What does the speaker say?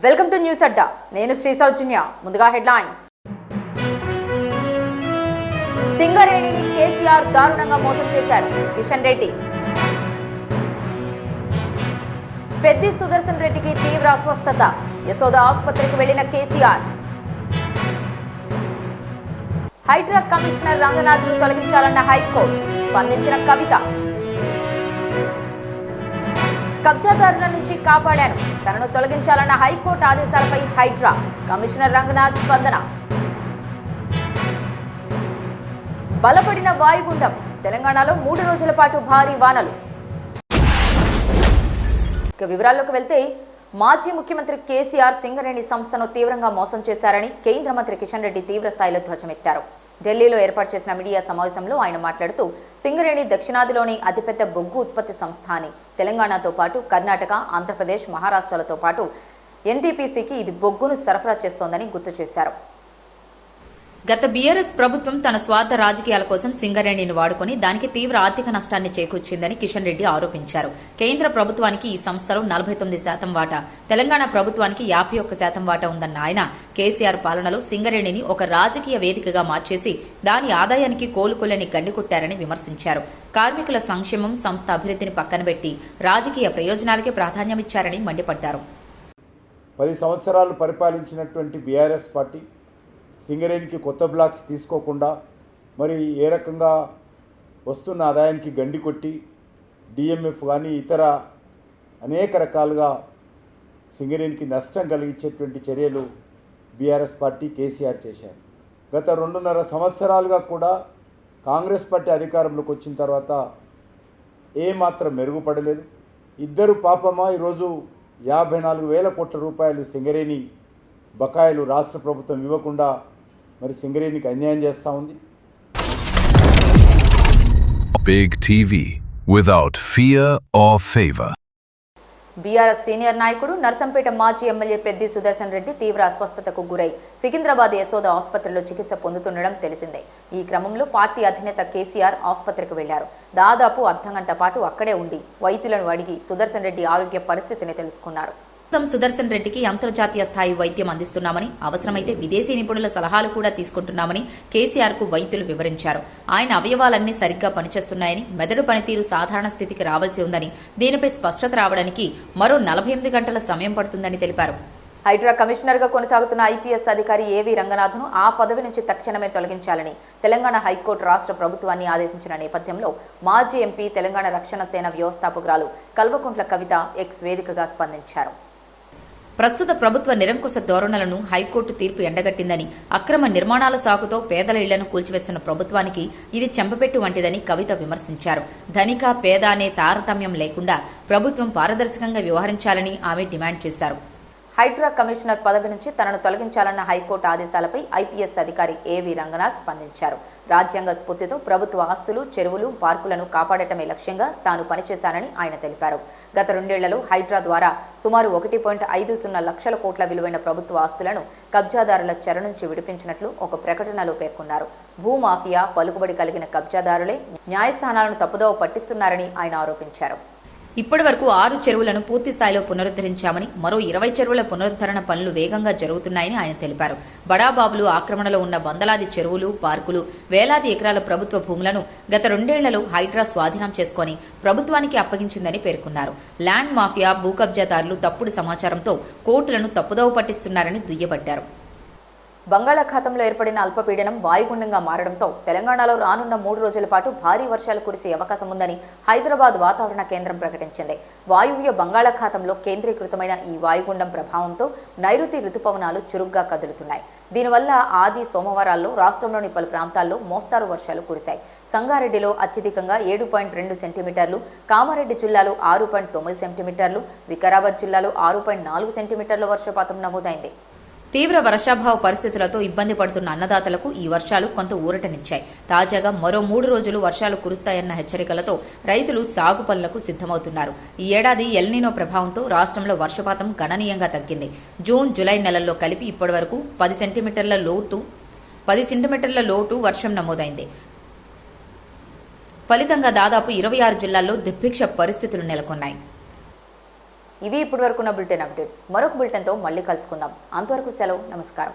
Welcome to news అడ్డా. నేను శ్రీ సౌజన్య. ముందుగా headlines. సింగరేణిని KCR దారుణంగా మోసం చేశారు. కిషన్ రెడ్డి. పెద్ది సుదర్శన్ రెడ్డికి తీవ్ర అస్వస్థత. యశోద ఆసుపత్రికి వెళ్లిన కేసీఆర్. హైడ్రా కమిషనర్ రంగనాథ్ను తొలగించాలన్న హైకోర్టు. స్పందించిన కవిత. కబ్జాదారుల నుంచి కాపాడాను, తనను తొలగించాలన్న హైకోర్టు ఆదేశాలపై హైడ్రా కమిషనర్ రంగనాథ్ స్పందన. బలపడిన వాయుగుండం. తెలంగాణలో 3 రోజుల పాటు భారీ వానలు. ఇక వివరాల్లోకి వెళ్తే, మాజీ ముఖ్యమంత్రి కేసీఆర్ సింగరేణి సంస్థను తీవ్రంగా మోసం చేశారని కేంద్ర మంత్రి కిషన్ రెడ్డి తీవ్ర స్థాయిలో ధ్వజమెత్తారు. ఢిల్లీలో ఏర్పాటు చేసిన మీడియా సమావేశంలో ఆయన మాట్లాడుతూ, సింగరేణి దక్షిణాదిలోని అతిపెద్ద బొగ్గు ఉత్పత్తి సంస్థ అని, తెలంగాణతో పాటు కర్ణాటక, ఆంధ్రప్రదేశ్, మహారాష్ట్రలతో పాటు ఎన్టీపీసీకి ఇది బొగ్గును సరఫరా చేస్తోందని గుర్తు చేశారు. గత బీఆర్ఎస్ ప్రభుత్వం తన స్వార్థ రాజకీయాల కోసం సింగరేణిని వాడుకుని దానికి తీవ్ర ఆర్థిక నష్టాన్ని చేకూర్చిందని కిషన్ రెడ్డి ఆరోపించారు. కేంద్ర ప్రభుత్వానికి ఈ సంస్థలో 49% వాటా, తెలంగాణ ప్రభుత్వానికి 51% వాటా ఉందన్న ఆయన, కేసీఆర్ పాలనలో సింగరేణిని ఒక రాజకీయ వేదికగా మార్చేసి దాని ఆదాయానికి కోలుకోలేని గండికొట్టారని విమర్శించారు. కార్మికుల సంక్షేమం, సంస్థ అభివృద్ధిని పక్కనబెట్టి రాజకీయ ప్రయోజనాలకే ప్రాధాన్యమిచ్చారని మండిపడ్డారు. 10 సంవత్సరాలు పరిపాలించినటువంటి బీఆర్ఎస్ పార్టీ సింగరేణికి కొత్త బ్లాక్స్ తీసుకోకుండా మరి ఏ రకంగా వస్తున్న ఆదాయానికి గండి కొట్టి డిఎంఎఫ్ కానీ ఇతర అనేక రకాలుగా సింగరేణికి నష్టం కలిగించేటువంటి చర్యలు బీఆర్ఎస్ పార్టీ కేసీఆర్ చేశారు. గత 2.5 సంవత్సరాలుగా కూడా కాంగ్రెస్ పార్టీ అధికారంలోకి వచ్చిన తర్వాత ఏమాత్రం మెరుగుపడలేదు. ఇద్దరు పాపమా ఈరోజు 54,000 కోట్ల రూపాయలు సింగరేణి బకాయిలు రాష్ట్ర ప్రభుత్వం ఇవ్వకుండా మరి సింగరేణికి అన్యాయం చేస్తూ ఉంది. Big TV without fear or favor. BRS senior నాయకుడు నర్సంపేట మాజీ ఎమ్మెల్యే పెద్ది సుదర్శన్ రెడ్డి తీవ్ర అస్వస్థతకు గురై సికింద్రాబాద్ యశోద ఆసుపత్రిలో చికిత్స పొందుతుండడం తెలిసిందే. ఈ క్రమంలో పార్టీ అధినేత కేసీఆర్ ఆసుపత్రికి వెళ్లారు. దాదాపు అర్ధగంట పాటు అక్కడే ఉండి వైద్యులను అడిగి సుదర్శన్ రెడ్డి ఆరోగ్య పరిస్థితిని తెలుసుకున్నారు. సుదర్శన్ రెడ్డికి అంతర్జాతీయ స్థాయి వైద్యం అందిస్తున్నామని, అవసరమైతే విదేశీ నిపుణుల సలహాలు కూడా తీసుకుంటున్నామని కేసీఆర్ కు వైద్యులు వివరించారు. ఆయన అవయవాలన్నీ సరిగ్గా పనిచేస్తున్నాయని, మెదడు పనితీరు సాధారణ స్థితికి రావాల్సి ఉందని, దీనిపై స్పష్టత రావడానికి మరో 48 గంటల సమయం పడుతుందని తెలిపారు. హైడ్రా కమిషనర్ గా కొనసాగుతున్న ఐపీఎస్ అధికారి ఏవీ రంగనాథ్ను ఆ పదవి నుంచి తక్షణమే తొలగించాలని తెలంగాణ హైకోర్టు రాష్ట్ర ప్రభుత్వాన్ని ఆదేశించిన నేపథ్యంలో మాజీ ఎంపీ, తెలంగాణ రక్షణ సేన వ్యవస్థాపకురాలు కల్వకుంట్ల కవిత ఎక్స్ వేదికగా స్పందించారు. ప్రస్తుత ప్రభుత్వ నిరంకుశ ధోరణులను హైకోర్టు తీర్పు ఎండగట్టిందని, అక్రమ నిర్మాణాల సాకుతో పేదల ఇళ్లను కూల్చివేస్తున్న ప్రభుత్వానికి ఇది చెంపపెట్టు వంటిదని కవిత విమర్శించారు. ధనిక, పేద అనే తారతమ్యం లేకుండా ప్రభుత్వం పారదర్శకంగా వ్యవహరించాలని ఆమె డిమాండ్ చేశారు. హైడ్రా కమిషనర్ పదవి నుంచి తనను తొలగించాలన్న హైకోర్టు ఆదేశాలపై ఐపీఎస్ అధికారి ఏవీ రంగనాథ్ స్పందించారు. రాజ్యాంగ స్ఫూర్తితో ప్రభుత్వ ఆస్తులు, చెరువులు, పార్కులను కాపాడటమే లక్ష్యంగా తాను పనిచేశానని ఆయన తెలిపారు. గత 2 ఏళ్లలో హైడ్రా ద్వారా సుమారు 1.50 లక్షల కోట్ల విలువైన ప్రభుత్వ ఆస్తులను కబ్జాదారుల చెర నుంచి విడిపించినట్లు ఒక ప్రకటనలో పేర్కొన్నారు. భూమాఫియా, పలుకుబడి కలిగిన కబ్జాదారులే న్యాయస్థానాలను తప్పుదోవ పట్టిస్తున్నారని ఆయన ఆరోపించారు. ఇప్పటి వరకు 6 చెరువులను పూర్తి స్థాయిలో పునరుద్ధరించామని, మరో 20 చెరువుల పునరుద్ధరణ పనులు వేగంగా జరుగుతున్నాయని ఆయన తెలిపారు. బడాబాబులు ఆక్రమణలో ఉన్న వందలాది చెరువులు, పార్కులు, వేలాది ఎకరాల ప్రభుత్వ భూములను గత 2 ఏళ్లలో హైడ్రా స్వాధీనం చేసుకుని ప్రభుత్వానికి అప్పగించిందని పేర్కొన్నారు. ల్యాండ్ మాఫియా, భూ కబ్జాదారులు తప్పుడు సమాచారంతో కోర్టులను తప్పుదోవ పట్టిస్తున్నారని దుయ్యబట్టారు. బంగాళాఖాతంలో ఏర్పడిన అల్పపీడనం వాయుగుండంగా మారడంతో తెలంగాణలో రానున్న 3 రోజుల పాటు భారీ వర్షాలు కురిసే అవకాశం ఉందని హైదరాబాద్ వాతావరణ కేంద్రం ప్రకటించింది. వాయువ్య బంగాళాఖాతంలో కేంద్రీకృతమైన ఈ వాయుగుండం ప్రభావంతో నైరుతి రుతుపవనాలు చురుగ్గా కదులుతున్నాయి. దీనివల్ల ఆది సోమవారాల్లో రాష్ట్రంలోని పలు ప్రాంతాల్లో మోస్తారు వర్షాలు కురిశాయి. సంగారెడ్డిలో అత్యధికంగా 7.2 సెంటీమీటర్లు, కామారెడ్డి జిల్లాలో 6.9 సెంటీమీటర్లు, వికారాబాద్ జిల్లాలో 6.4 సెంటీమీటర్ల వర్షపాతం నమోదైంది. తీవ్ర వర్షాభావ పరిస్థితులతో ఇబ్బంది పడుతున్న అన్నదాతలకు ఈ వర్షాలు కొంత ఊరటనిచ్చాయి. తాజాగా మరో 3 రోజులు వర్షాలు కురుస్తాయన్న హెచ్చరికలతో రైతులు సాగు పనులకు సిద్దమవుతున్నారు. ఈ ఏడాది ఎల్నినో ప్రభావంతో రాష్ట్రంలో వర్షపాతం గణనీయంగా తగ్గింది. జూన్, జులై నెలల్లో కలిపి ఇప్పటివరకు 10 సెంటీమీటర్ల లోటు వర్షం నమోదైంది. ఫలితంగా దాదాపు 26 జిల్లాల్లో దుర్భిక్ష పరిస్థితులు నెలకొన్నాయి. ఇవి ఇప్పటివరకున్న బులెటిన్ అప్డేట్స్. మరొక బులెటిన్తో మళ్ళీ కలుసుకుందాం. అంతవరకు సెలవు. నమస్కారం.